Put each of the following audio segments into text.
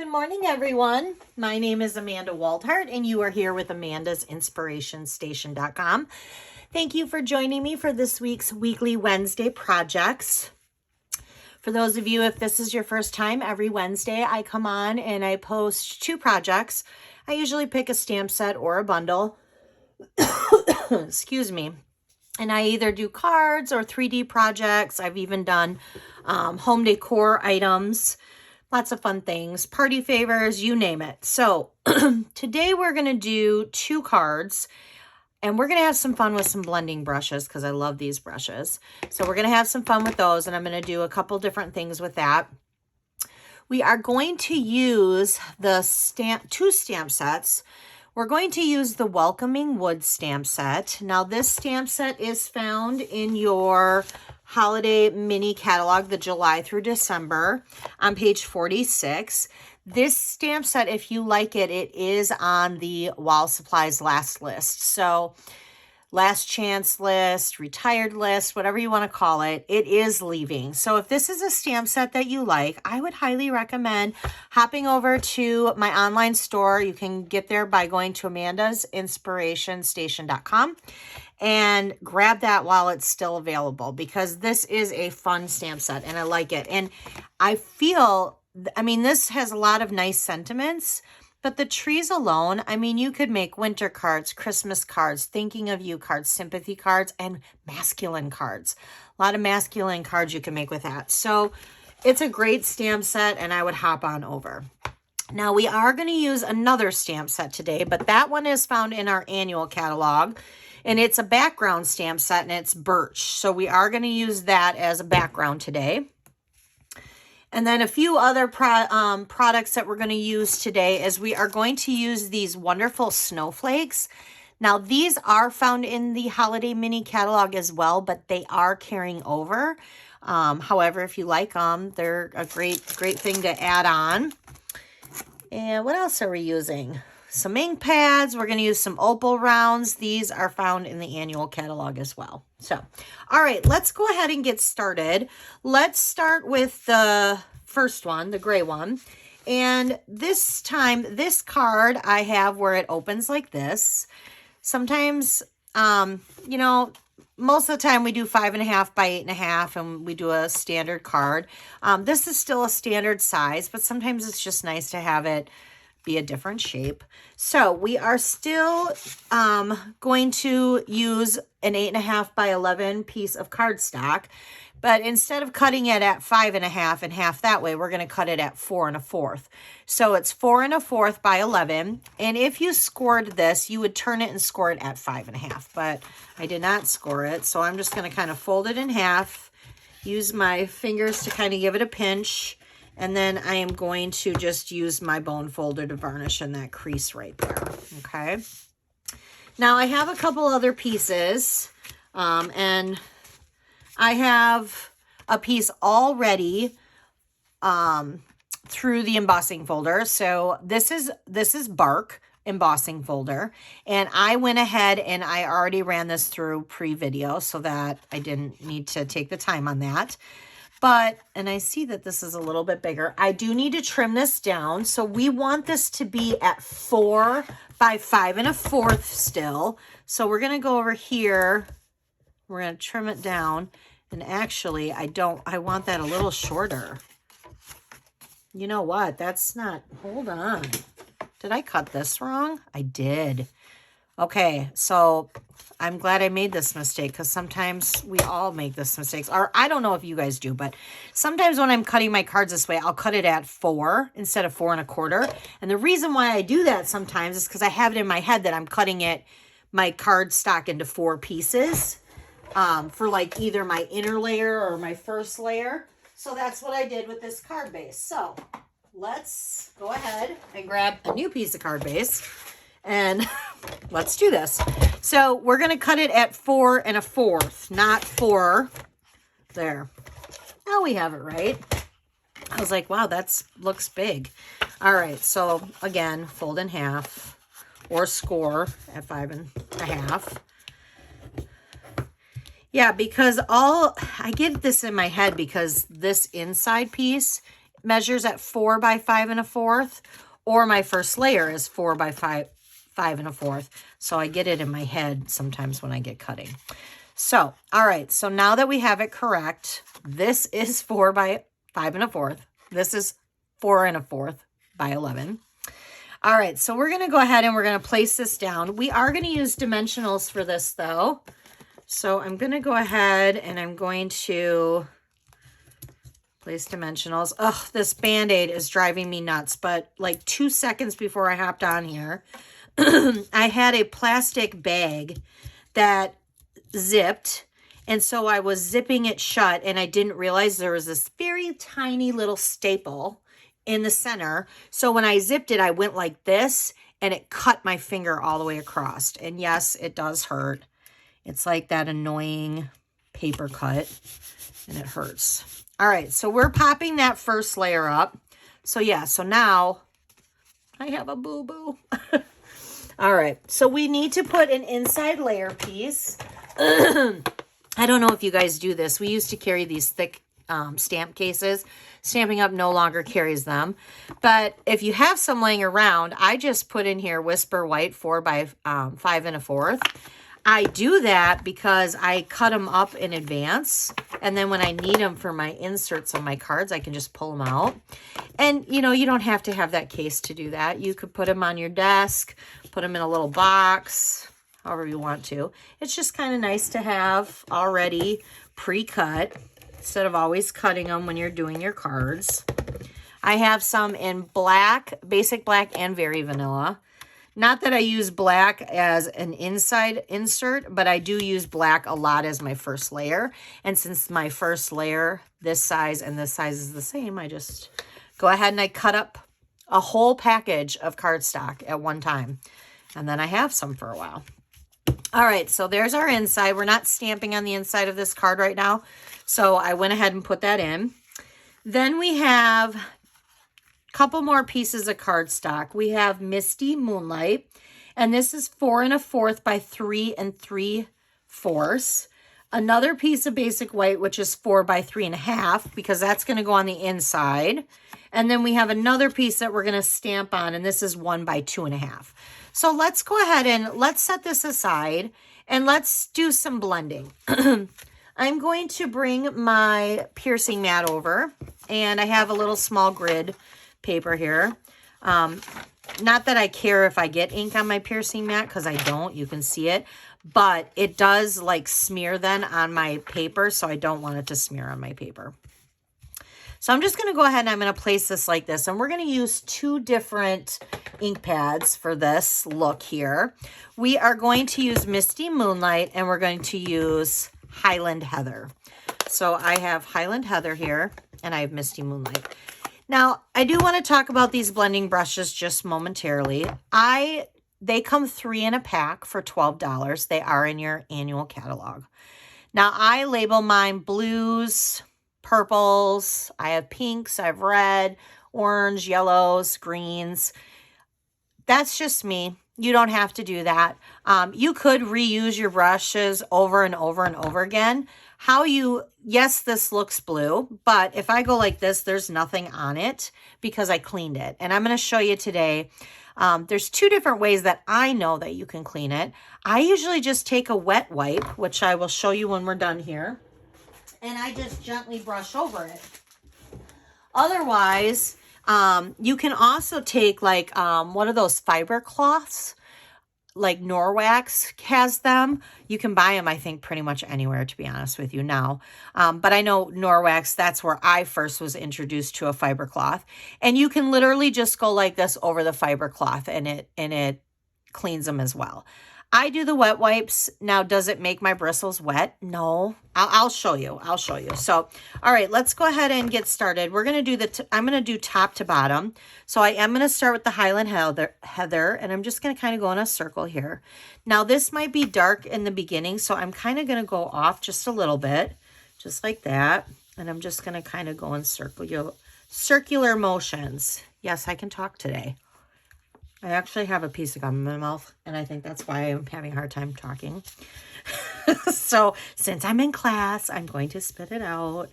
Good morning, everyone. My name is Amanda Waldhart, and you are here with Amanda's InspirationStation.com. Thank you for joining me for this week's weekly Wednesday projects. For those of you, if this is your first time, every Wednesday I come on and I post 2 projects. I usually pick a stamp set or a bundle. Excuse me. And I either do cards or 3D projects. I've even done home decor items. Lots of fun things, party favors, you name it. So today we're going to do 2 cards and we're going to have some fun with some blending brushes because I love these brushes. So we're going to have some fun with those and I'm going to do a couple different things with that. We are going to use the 2 stamp sets. We're going to use the Welcoming Wood stamp set. Now this stamp set is found in your holiday mini catalog, the July through December, on page 46. This stamp set, if you like it, it is on the Wall Supplies last list. So last chance list, retired list, whatever you want to call it, it is leaving. So if this is a stamp set that you like, I would highly recommend hopping over to my online store. You can get there by going to Amanda'sInspirationStation.com and grab that while it's still available because this is a fun stamp set and I like it. And I feel, I mean, this has a lot of nice sentiments, but the trees alone, I mean, you could make winter cards, Christmas cards, thinking of you cards, sympathy cards, and masculine cards. A lot of masculine cards you can make with that. So it's a great stamp set and I would hop on over. Now we are going to use another stamp set today, but that one is found in our annual catalog. And it's a background stamp set and it's birch. So we are going to use that as a background today. And then a few other products that we're going to use today is we are going to use these wonderful snowflakes. Now these are found in the holiday mini catalog as well, but they are carrying over. However, if you like them, they're a great thing to add on. And what else are we using? Some ink pads. We're going to use some opal rounds. These are found in the annual catalog as well. So, all right, let's go ahead and get started. Let's start with the first one, the gray one. And this time, this card I have where it opens like this. Sometimes, you know, most of the time we do 5.5 by 8.5 and we do a standard card. This is still a standard size, but sometimes it's just nice to have it be a different shape. So we are still going to use an 8.5 by 11 piece of cardstock, but instead of cutting it at 5.5 and half that way, we're going to cut it at 4 1/4. So it's 4 1/4 by 11. And if you scored this, you would turn it and score it at 5.5, but I did not score it. So I'm just going to kind of fold it in half, use my fingers to kind of give it a pinch. And then I am going to just use my bone folder to varnish in that crease right there, okay? Now, I have a couple other pieces, and I have a piece already through the embossing folder. So this is bark embossing folder, and I went ahead and I already ran this through pre-video so that I didn't need to take the time on that. But, and I see that this is a little bit bigger. I do need to trim this down. So we want this to be at 4 by 5 1/4 still. So we're going to go over here. We're going to trim it down. And actually, I want that a little shorter. You know what? That's not, hold on. Did I cut this wrong? I did. Okay, so I'm glad I made this mistake because sometimes we all make this mistake. Or I don't know if you guys do, but sometimes when I'm cutting my cards this way, I'll cut it at 4 instead of 4 1/4. And the reason why I do that sometimes is because I have it in my head that I'm cutting my card stock into 4 pieces for like either my inner layer or my first layer. So that's what I did with this card base. So let's go ahead and grab a new piece of card base. And let's do this. So we're going to cut it at 4 1/4, not 4. There. Now we have it right. I was like, wow, looks big. All right. So again, fold in half or score at 5 1/2. Yeah, because I get this in my head because this inside piece measures at 4 by 5 1/4, or my first layer is 4 by 5 1/4. So I get it in my head sometimes when I get cutting. So, all right. So now that we have it correct, this is 4 by 5 1/4. This is 4 1/4 by 11. All right. So we're going to go ahead and we're going to place this down. We are going to use dimensionals for this though. So I'm going to go ahead and I'm going to place dimensionals. Ugh, this Band-Aid is driving me nuts. But like 2 seconds before I hopped on here, I had a plastic bag that zipped. And so I was zipping it shut and I didn't realize there was this very tiny little staple in the center. So when I zipped it, I went like this and it cut my finger all the way across. And yes, it does hurt. It's like that annoying paper cut and it hurts. All right, so we're popping that first layer up. So yeah, so now I have a boo-boo. All right, so we need to put an inside layer piece. I don't know if you guys do this. We used to carry these thick stamp cases. Stampin' Up! No longer carries them. But if you have some laying around, I just put in here Whisper White 4 by 5 1/4. I do that because I cut them up in advance. And then when I need them for my inserts on my cards, I can just pull them out. And, you know, you don't have to have that case to do that. You could put them on your desk, put them in a little box, however you want to. It's just kind of nice to have already pre-cut instead of always cutting them when you're doing your cards. I have some in black, basic black, and very vanilla. Not that I use black as an inside insert, but I do use black a lot as my first layer. And since my first layer, this size and this size is the same, I just go ahead and I cut up a whole package of cardstock at one time. And then I have some for a while. All right, so there's our inside. We're not stamping on the inside of this card right now. So I went ahead and put that in. Then we have couple more pieces of cardstock. We have Misty Moonlight, and this is 4 1/4 by 3 3/4. Another piece of basic white, which is 4 by 3 1/2, because that's going to go on the inside. And then we have another piece that we're going to stamp on, and this is 1 by 2 1/2. So let's go ahead and let's set this aside and let's do some blending. I'm going to bring my piercing mat over, and I have a little small grid paper here. Not that I care if I get ink on my piercing mat, because I don't. You can see it. But it does like smear then on my paper, so I don't want it to smear on my paper. So I'm just going to go ahead and I'm going to place this like this. And we're going to use 2 different ink pads for this look here. We are going to use Misty Moonlight, and we're going to use Highland Heather. So I have Highland Heather here, and I have Misty Moonlight. Now, I do want to talk about these blending brushes just momentarily. They come 3 in a pack for $12. They are in your annual catalog. Now, I label mine blues, purples. I have pinks, I have red, orange, yellows, greens. That's just me. You don't have to do that. You could reuse your brushes over and over and over again. Yes, this looks blue, but if I go like this, there's nothing on it because I cleaned it. And I'm going to show you today. There's 2 different ways that I know that you can clean it. I usually just take a wet wipe, which I will show you when we're done here, and I just gently brush over it. Otherwise, you can also take like one of those fiber cloths, like Norwax has them. You can buy them, I think, pretty much anywhere, to be honest with you now. But I know Norwax, that's where I first was introduced to a fiber cloth. And you can literally just go like this over the fiber cloth, and it cleans them as well. I do the wet wipes. Now, does it make my bristles wet? No. I'll show you. I'll show you. So, all right, let's go ahead and get started. We're going to do I'm going to do top to bottom. So I am going to start with the Highland Heather, and I'm just going to kind of go in a circle here. Now, this might be dark in the beginning, so I'm kind of going to go off just a little bit, just like that. And I'm just going to kind of go in circular motions. Yes, I can talk today. I actually have a piece of gum in my mouth, and I think that's why I'm having a hard time talking. So since I'm in class, I'm going to spit it out.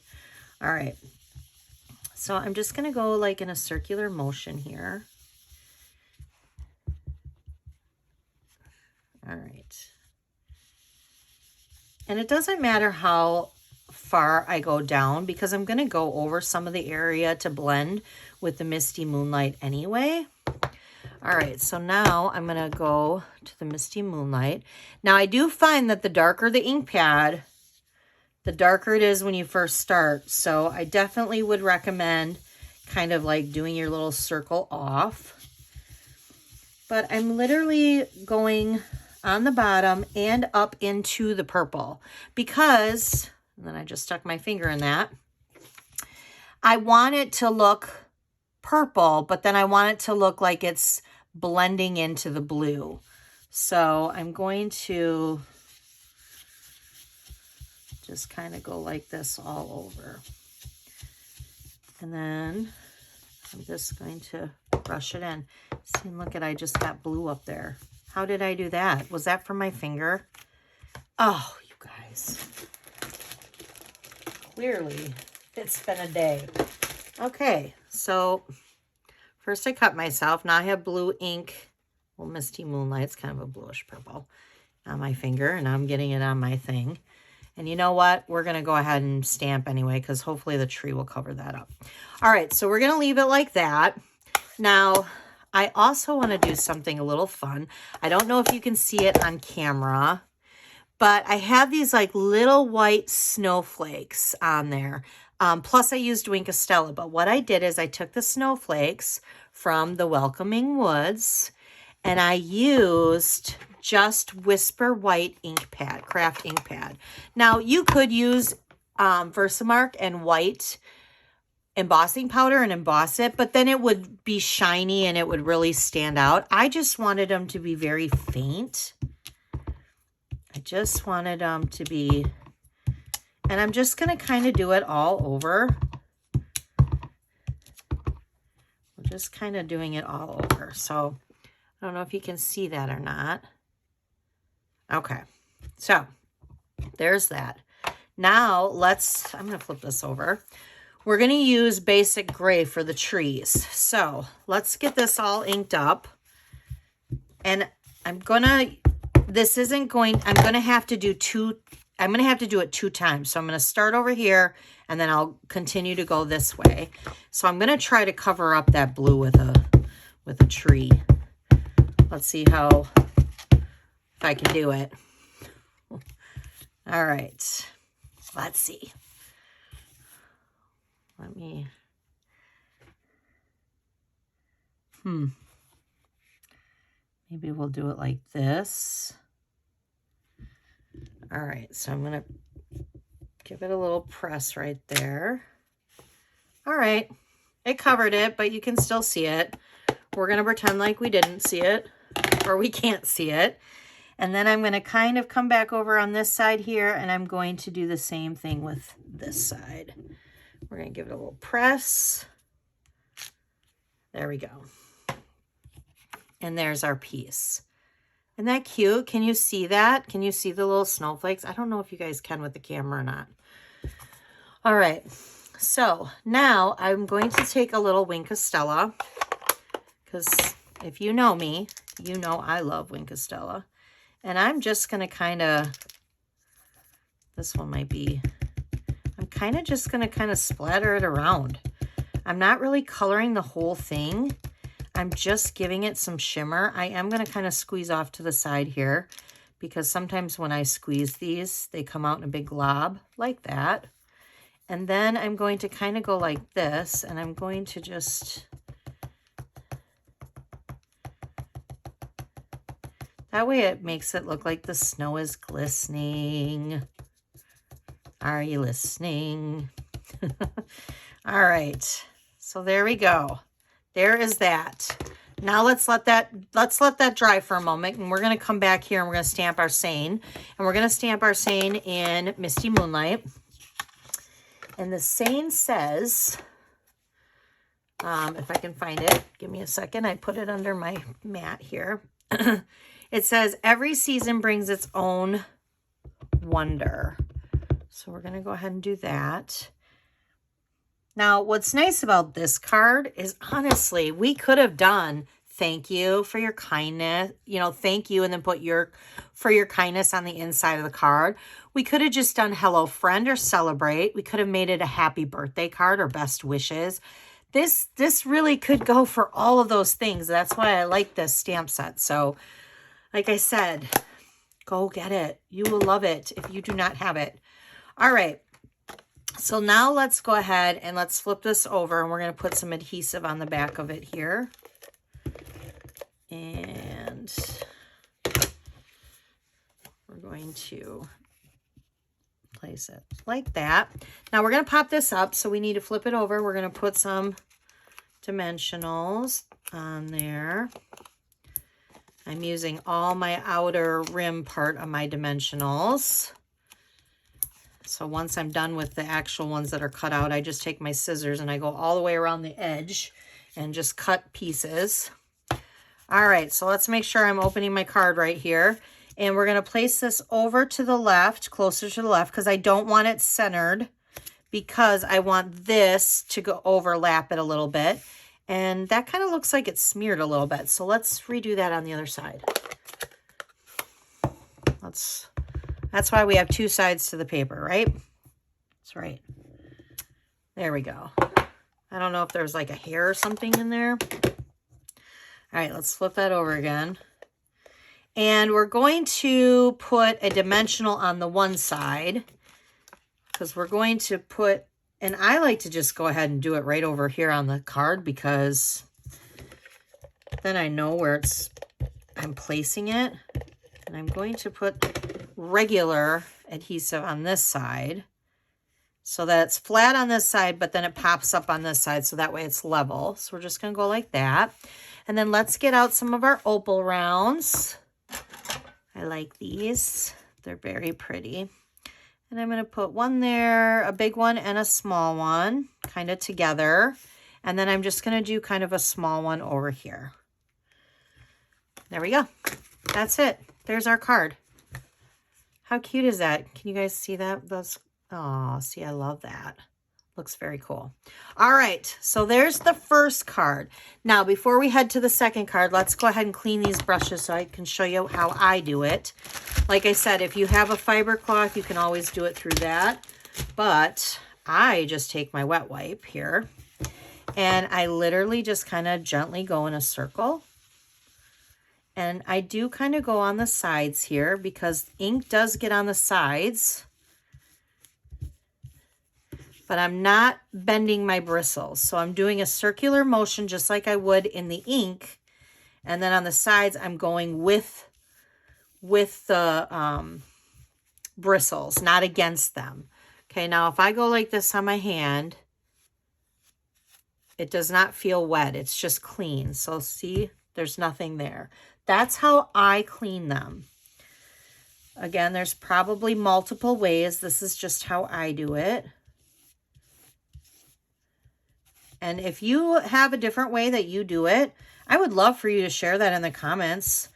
All right. So I'm just going to go like in a circular motion here. All right. And it doesn't matter how far I go down because I'm going to go over some of the area to blend with the Misty Moonlight anyway. All right, so now I'm going to go to the Misty Moonlight. Now I do find that the darker the ink pad, the darker it is when you first start. So I definitely would recommend kind of like doing your little circle off. But I'm literally going on the bottom and up into the purple because, and then I just stuck my finger in that, I want it to look purple, but then I want it to look like it's blending into the blue. So I'm going to just kind of go like this all over. And then I'm just going to brush it in. See, look at, I just got blue up there. How did I do that? Was that from my finger? Oh, you guys. Clearly, it's been a day. Okay, so first I cut myself. Now I have blue ink. Well, Misty Moonlight's kind of a bluish purple on my finger, and I'm getting it on my thing. And you know what? We're going to go ahead and stamp anyway, because hopefully the tree will cover that up. All right, so we're going to leave it like that. Now, I also want to do something a little fun. I don't know if you can see it on camera, but I have these like little white snowflakes on there. Plus I used Winkostella, but what I did is I took the snowflakes from the Welcoming Woods and I used just Whisper White ink pad, craft ink pad. Now you could use Versamark and white embossing powder and emboss it, but then it would be shiny and it would really stand out. I just wanted them to be very faint. I just wanted them to be, and I'm just going to kind of do it all over. We're just kind of doing it all over. So I don't know if you can see that or not. Okay, so there's that. Now I'm going to flip this over. We're going to use basic gray for the trees. So let's get this all inked up. And I'm going to have to do it 2 times. So I'm going to start over here and then I'll continue to go this way. So I'm going to try to cover up that blue with a tree. Let's see if I can do it. All right. Let's see. Maybe we'll do it like this. All right, so I'm gonna give it a little press right there. All right, it covered it, but you can still see it. We're gonna pretend like we didn't see it, or we can't see it. And then I'm gonna kind of come back over on this side here, and I'm going to do the same thing with this side. We're going to give it a little press. There we go. And there's our piece. Isn't that cute? Can you see that? Can you see the little snowflakes? I don't know if you guys can with the camera or not. All right. So now I'm going to take a little Winkostella, because if you know me, you know I love Winkostella. And I'm just going to kind of, this one might be, I'm kind of just going to splatter it around. I'm not really coloring the whole thing. I'm just giving it some shimmer. I am going to kind of squeeze off to the side here because sometimes when I squeeze these, they come out in a big glob like that. And then I'm going to kind of go like this, and I'm going to just, that way it makes it look like the snow is glistening. Are you listening? All right. So there we go. There is that. Now let's let that dry for a moment, and we're going to come back here and we're going to stamp our saying. And we're going to stamp our saying in Misty Moonlight. And the saying says, if I can find it, give me a second. I put it under my mat here. It says, every season brings its own wonder. So we're going to go ahead and do that. Now, what's nice about this card is, honestly, we could have done thank you for your kindness, you know, thank you, and then put for your kindness on the inside of the card. We could have just done hello friend or celebrate. We could have made it a happy birthday card or best wishes. This really could go for all of those things. That's why I like this stamp set. So, like I said, go get it. You will love it if you do not have it. All right. So now let's go ahead and let's flip this over, and we're going to put some adhesive on the back of it here. And we're going to place it like that. Now we're going to pop this up, so we need to flip it over. We're going to put some dimensionals on there. I'm using all my outer rim part of my dimensionals. So once I'm done with the actual ones that are cut out, I just take my scissors and I go all the way around the edge and just cut pieces. All right, so let's make sure I'm opening my card right here. And we're going to place this over to the left, closer to the left, because I don't want it centered, because I want this to go overlap it a little bit. And that kind of looks like it's smeared a little bit. So let's redo that on the other side. That's why we have two sides to the paper, right? That's right. There we go. I don't know if there's like a hair or something in there. All right, let's flip that over again. And we're going to put a dimensional on the one side, because we're going to put, and I like to just go ahead and do it right over here on the card, because then I know where I'm placing it. And I'm going to put regular adhesive on this side so that it's flat on this side, but then it pops up on this side, so that way it's level. So we're just going to go like that. And then let's get out some of our opal rounds. I like these. They're very pretty. And I'm going to put one there, a big one and a small one, kind of together. And then I'm just going to do kind of a small one over here. There we go. That's it. There's our card. How cute is that? Can you guys see that? Oh, see, I love that. Looks very cool. All right, so there's the first card. Now, before we head to the second card, let's go ahead and clean these brushes so I can show you how I do it. Like I said, if you have a fiber cloth, you can always do it through that. But I just take my wet wipe here, and I literally just kind of gently go in a circle. And I do kind of go on the sides here, because ink does get on the sides. But I'm not bending my bristles. So I'm doing a circular motion just like I would in the ink. And then on the sides, I'm going with the bristles, not against them. Okay, now if I go like this on my hand, it does not feel wet. It's just clean. So see, there's nothing there. That's how I clean them. Again, there's probably multiple ways. This is just how I do it. And if you have a different way that you do it, I would love for you to share that in the comments.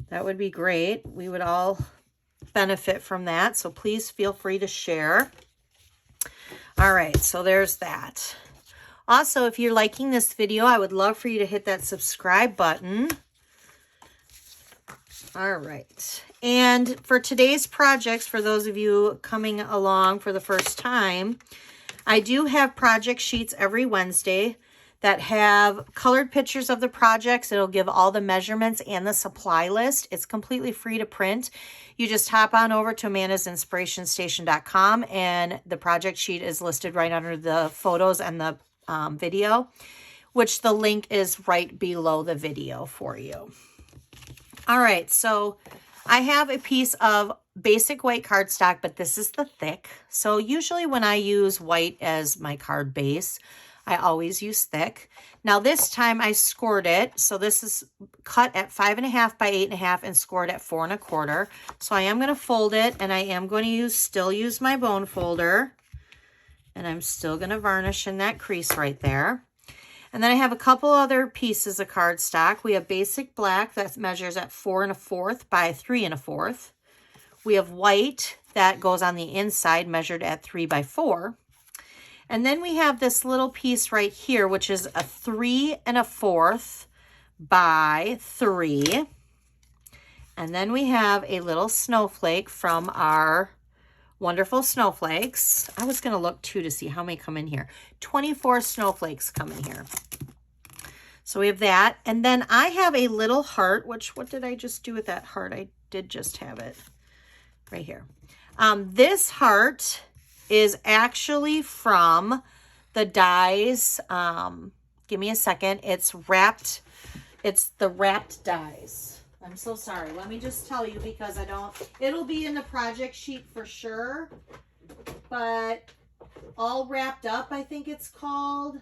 That would be great. We would all benefit from that. So please feel free to share. All right, so there's that. Also, if you're liking this video, I would love for you to hit that subscribe button. All right. And for today's projects, for those of you coming along for the first time, I do have project sheets every Wednesday that have colored pictures of the projects. It'll give all the measurements and the supply list. It's completely free to print. You just hop on over to amandasinspirationstation.com, and the project sheet is listed right under the photos and the video, which the link is right below the video for you. All right, so I have a piece of basic white cardstock, but this is the thick. So usually when I use white as my card base, I always use thick. Now this time I scored it. So this is cut at 5.5 by 8.5 and scored at 4 1/4. So I am going to fold it, and I am going to still use my bone folder, and I'm still going to varnish in that crease right there. And then I have a couple other pieces of cardstock. We have basic black that measures at 4 1/4 by 3 1/4. We have white that goes on the inside, measured at 3 by 4. And then we have this little piece right here, which is a 3 1/4 by 3. And then we have a little snowflake from our Wonderful Snowflakes. I was going to look too to see how many come in here. 24 snowflakes come in here. So we have that. And then I have a little heart, which, what did I just do with that heart? I did just have it right here. This heart is actually from the dies. Give me a second. It's wrapped. It's the wrapped dies. I'm so sorry. Let me just tell you because I don't, it'll be in the project sheet for sure, but All Wrapped Up, I think it's called.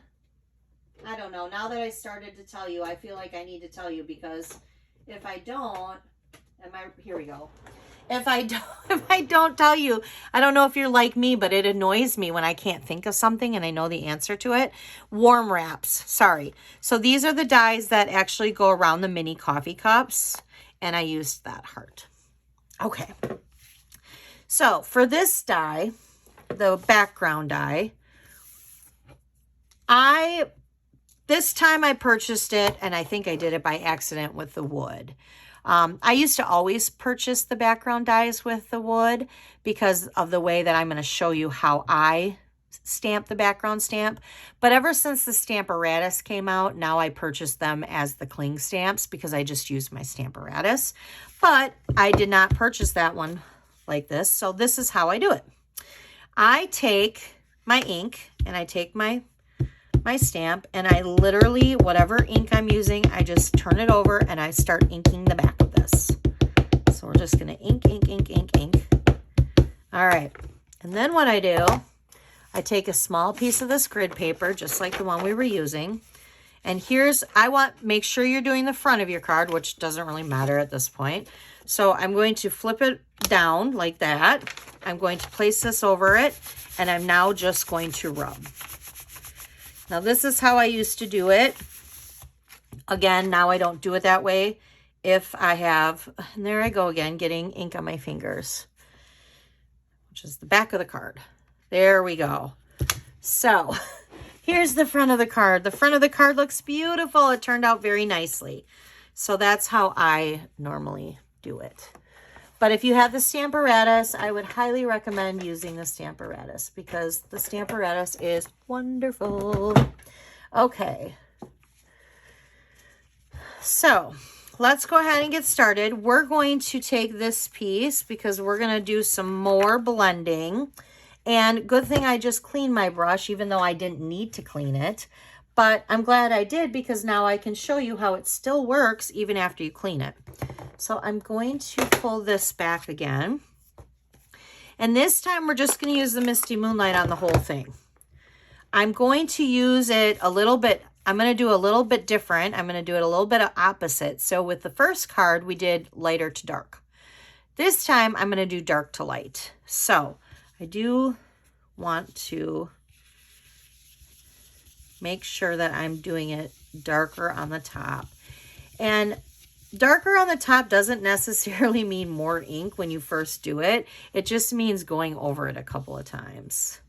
I don't know. Now that I started to tell you, I feel like I need to tell you because if I don't, here we go. If I don't tell you, I don't know if you're like me, but it annoys me when I can't think of something and I know the answer to it. Warm wraps. Sorry. So these are the dies that actually go around the mini coffee cups, and I used that heart. Okay. So for this die, the background die, this time I purchased it, and I think I did it by accident with the wood. I used to always purchase the background dies with the wood because of the way that I'm going to show you how I stamp the background stamp. But ever since the Stamparatus came out, now I purchase them as the cling stamps because I just use my Stamparatus. But I did not purchase that one like this, so this is how I do it. I take my ink and I take my stamp, and I literally, whatever ink I'm using, I just turn it over and I start inking the back of this. So we're just going to ink, ink, ink, ink, ink. All right. And then what I do, I take a small piece of this grid paper, just like the one we were using. And make sure you're doing the front of your card, which doesn't really matter at this point. So I'm going to flip it down like that. I'm going to place this over it, and I'm now just going to rub. Now, this is how I used to do it. Again, now I don't do it that way. If I have, and there I go again, getting ink on my fingers, which is the back of the card. There we go. So here's the front of the card. The front of the card looks beautiful. It turned out very nicely. So that's how I normally do it. But if you have the Stamparatus, I would highly recommend using the Stamparatus because the Stamparatus is wonderful. Okay. So let's go ahead and get started. We're going to take this piece because we're going to do some more blending. And good thing I just cleaned my brush, even though I didn't need to clean it. But I'm glad I did because now I can show you how it still works even after you clean it. So I'm going to pull this back again. And this time we're just going to use the Misty Moonlight on the whole thing. I'm going to use it a little bit. I'm going to do a little bit different. I'm going to do it a little bit opposite. So with the first card, we did lighter to dark. This time I'm going to do dark to light. So I do want to make sure that I'm doing it darker on the top. And darker on the top doesn't necessarily mean more ink when you first do it. It just means going over it a couple of times.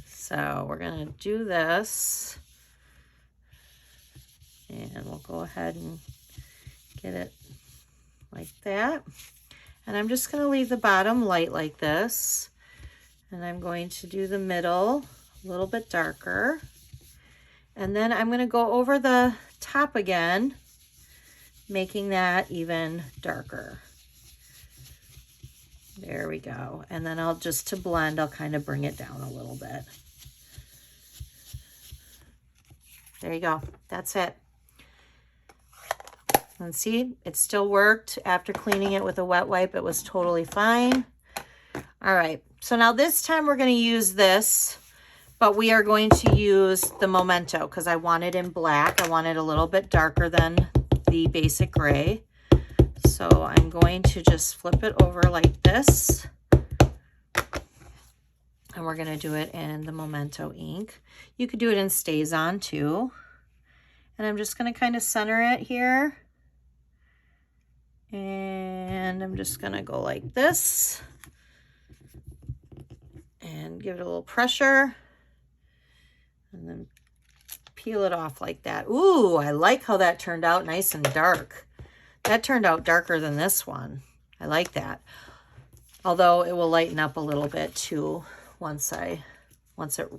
So we're going to do this. And we'll go ahead and get it like that. And I'm just going to leave the bottom light like this. And I'm going to do the middle a little bit darker. And then I'm going to go over the top again, making that even darker. There we go. And then to blend, I'll kind of bring it down a little bit. There you go. That's it. And see, it still worked. After cleaning it with a wet wipe, it was totally fine. All right. So now this time we're going to use this, but we are going to use the Memento because I want it in black. I want it a little bit darker than the basic gray. So I'm going to just flip it over like this. And we're going to do it in the Memento ink. You could do it in Stays On too. And I'm just going to kind of center it here. And I'm just going to go like this. and give it a little pressure and then peel it off like that. Ooh, I like how that turned out nice and dark. That turned out darker than this one. I like that. Although it will lighten up a little bit too once it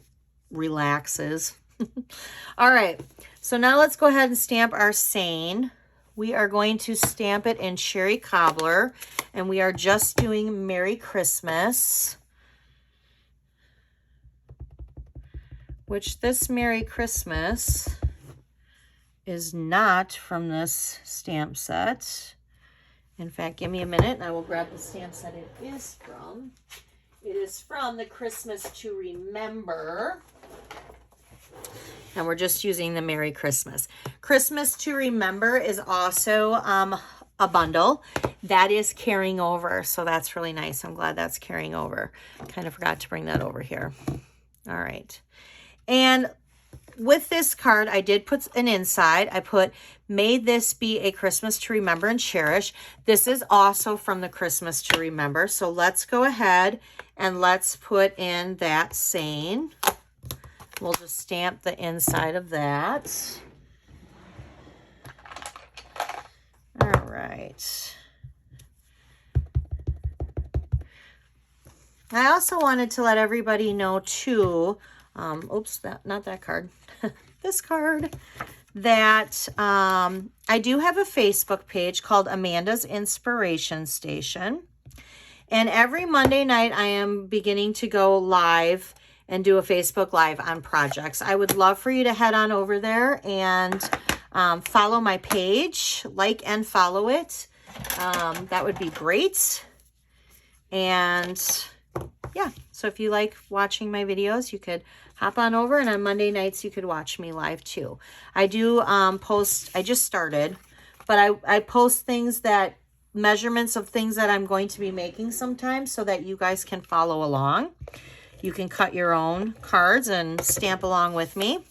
relaxes. All right, so now let's go ahead and stamp our Seine. We are going to stamp it in Cherry Cobbler, and we are just doing Merry Christmas, which this Merry Christmas is not from this stamp set. In fact, give me a minute and I will grab the stamp set it is from. It is from the Christmas to Remember. And we're just using the Merry Christmas. Christmas to Remember is also a bundle that is carrying over. So that's really nice. I'm glad that's carrying over. Kind of forgot to bring that over here. All right. And with this card, I did put an inside. I put, may this be a Christmas to remember and cherish. This is also from the Christmas to Remember. So let's go ahead and let's put in that Seine. We'll just stamp the inside of that. All right. I also wanted to let everybody know too, oops, not that card, this card, that I do have a Facebook page called Amanda's Inspiration Station. And every Monday night I am beginning to go live and do a Facebook Live on projects. I would love for you to head on over there and follow my page, like and follow it. That would be great. And yeah, so if you like watching my videos, you could hop on over, and on Monday nights you could watch me live too. I do post, I just started, but I post things that, measurements of things that I'm going to be making sometimes so that you guys can follow along. You can cut your own cards and stamp along with me.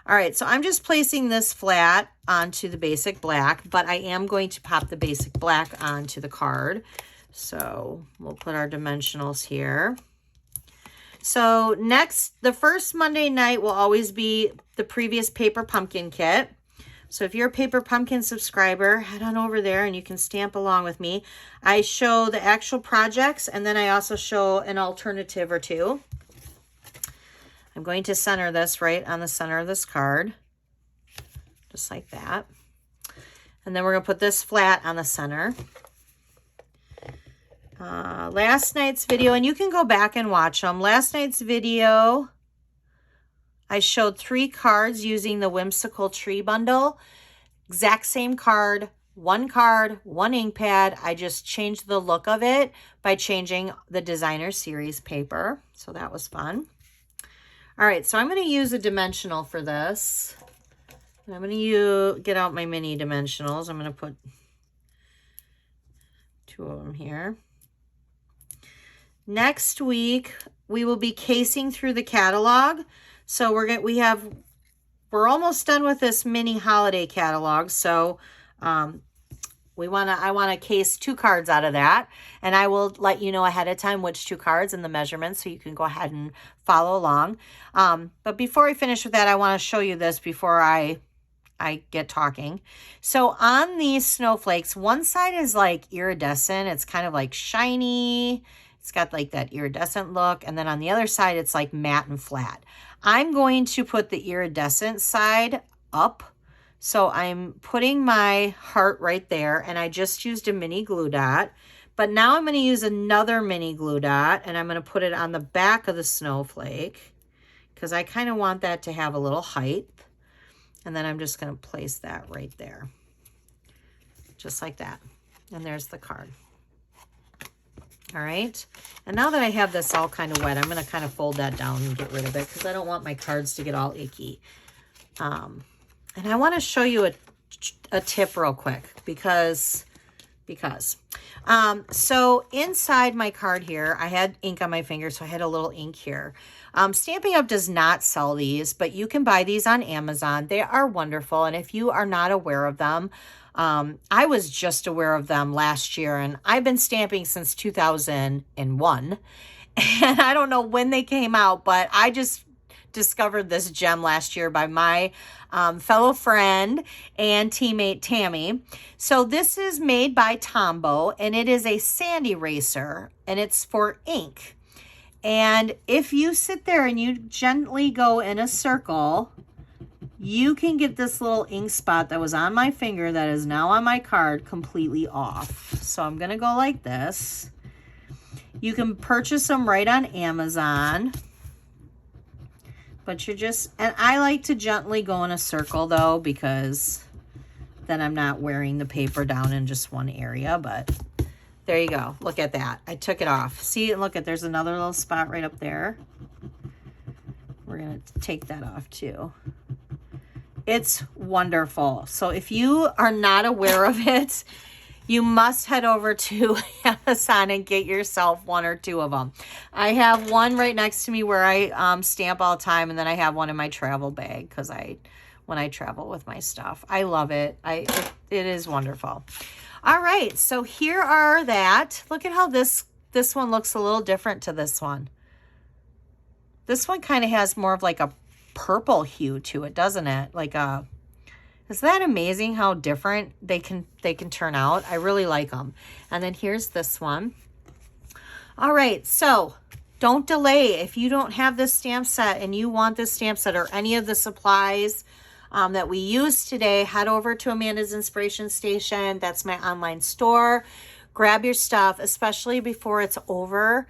All right, so I'm just placing this flat onto the basic black, but I am going to pop the basic black onto the card. So we'll put our dimensionals here. So next, the first Monday night will always be the previous Paper Pumpkin kit. So if you're a Paper Pumpkin subscriber, head on over there and you can stamp along with me. I show the actual projects, and then I also show an alternative or two. I'm going to center this right on the center of this card, just like that. And then we're going to put this flat on the center. Last night's video, and you can go back and watch them. Last night's video, I showed 3 cards using the Whimsical Tree Bundle. Exact same card, one ink pad. I just changed the look of it by changing the Designer Series paper. So that was fun. All right, so I'm going to use a dimensional for this. And I'm going to get out my mini dimensionals. I'm going to put 2 of them here. Next week, we will be casing through the catalog. So we're almost done with this mini holiday catalog. So I want to case 2 cards out of that, and I will let you know ahead of time which 2 cards and the measurements, so you can go ahead and follow along. But before I finish with that, I want to show you this before I get talking. So on these snowflakes, one side is like iridescent. It's kind of like shiny. It's got like that iridescent look. And then on the other side, it's like matte and flat. I'm going to put the iridescent side up. So I'm putting my heart right there, and I just used a mini glue dot. But now I'm going to use another mini glue dot, and I'm going to put it on the back of the snowflake because I kind of want that to have a little height. And then I'm just going to place that right there, just like that. And there's the card. All right. And now that I have this all kind of wet, I'm going to kind of fold that down and get rid of it because I don't want my cards to get all icky. And I want to show you a tip real quick because so inside my card here, I had ink on my finger, so I had a little ink here. Stampin' Up! Does not sell these, but you can buy these on Amazon. They are wonderful, and if you are not aware of them, I was just aware of them last year, and I've been stamping since 2001, And I don't know when they came out, but I just discovered this gem last year by my fellow friend and teammate Tammy. So this is made by Tombow, and it is a sand eraser, and it's for ink. And if you sit there and you gently go in a circle, you can get this little ink spot that was on my finger that is now on my card completely off. So I'm going to go like this. You can purchase them right on Amazon. But you're just, and I like to gently go in a circle though, because then I'm not wearing the paper down in just one area. But there you go. Look at that. I took it off. See, look at, there's another little spot right up there. We're going to take that off too. It's wonderful. So if you are not aware of it, you must head over to Amazon and get yourself one or two of them. I have one right next to me where I stamp all the time, and then I have one in my travel bag because when I travel with my stuff. I love it. It is wonderful. All right, so here are that. Look at how this one looks a little different to this one. This one kind of has more of like a purple hue to it, doesn't it? Isn't that amazing how different they can turn out? I really like them. And then here's this one. All right, so don't delay. If you don't have this stamp set and you want this stamp set or any of the supplies that we used today, head over to Amanda's Inspiration Station. That's my online store. Grab your stuff, especially before it's over.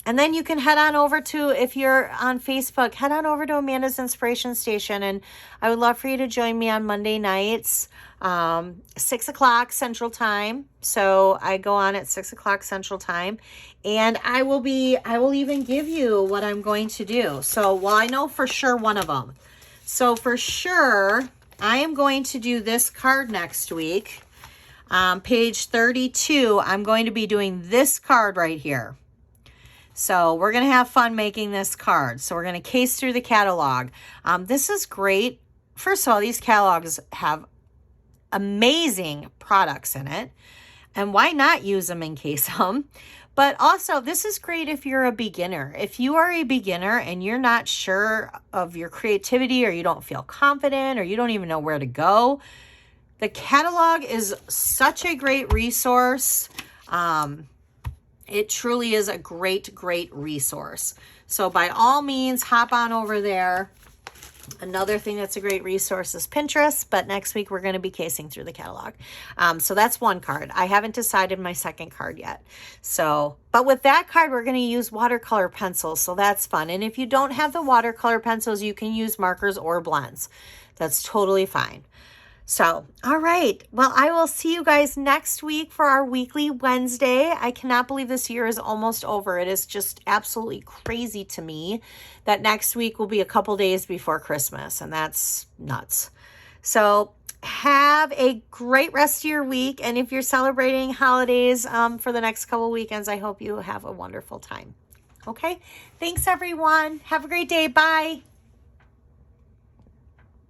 And then you can head on over to, if you're on Facebook, head on over to Amanda's Inspiration Station. And I would love for you to join me on Monday nights, 6 o'clock Central Time. So I go on at 6 o'clock Central Time. And I will even give you what I'm going to do. So, well, I know for sure one of them. So for sure, I am going to do this card next week. Page 32, I'm going to be doing this card right here. So we're going to have fun making this card. So we're going to case through the catalog. This is great. First of all, these catalogs have amazing products in it. And why not use them and case them? But also, this is great if you're a beginner. If you are a beginner and you're not sure of your creativity, or you don't feel confident, or you don't even know where to go, the catalog is such a great resource. It truly is a great, great resource. So by all means, hop on over there. Another thing that's a great resource is Pinterest, but next week we're going to be casing through the catalog. So that's one card. I haven't decided my second card yet. So, but with that card, we're going to use watercolor pencils. So that's fun. And if you don't have the watercolor pencils, you can use markers or blends. That's totally fine. So, all right. Well, I will see you guys next week for our weekly Wednesday. I cannot believe this year is almost over. It is just absolutely crazy to me that next week will be a couple days before Christmas, and that's nuts. So have a great rest of your week. And if you're celebrating holidays for the next couple weekends, I hope you have a wonderful time. Okay. Thanks, everyone. Have a great day. Bye.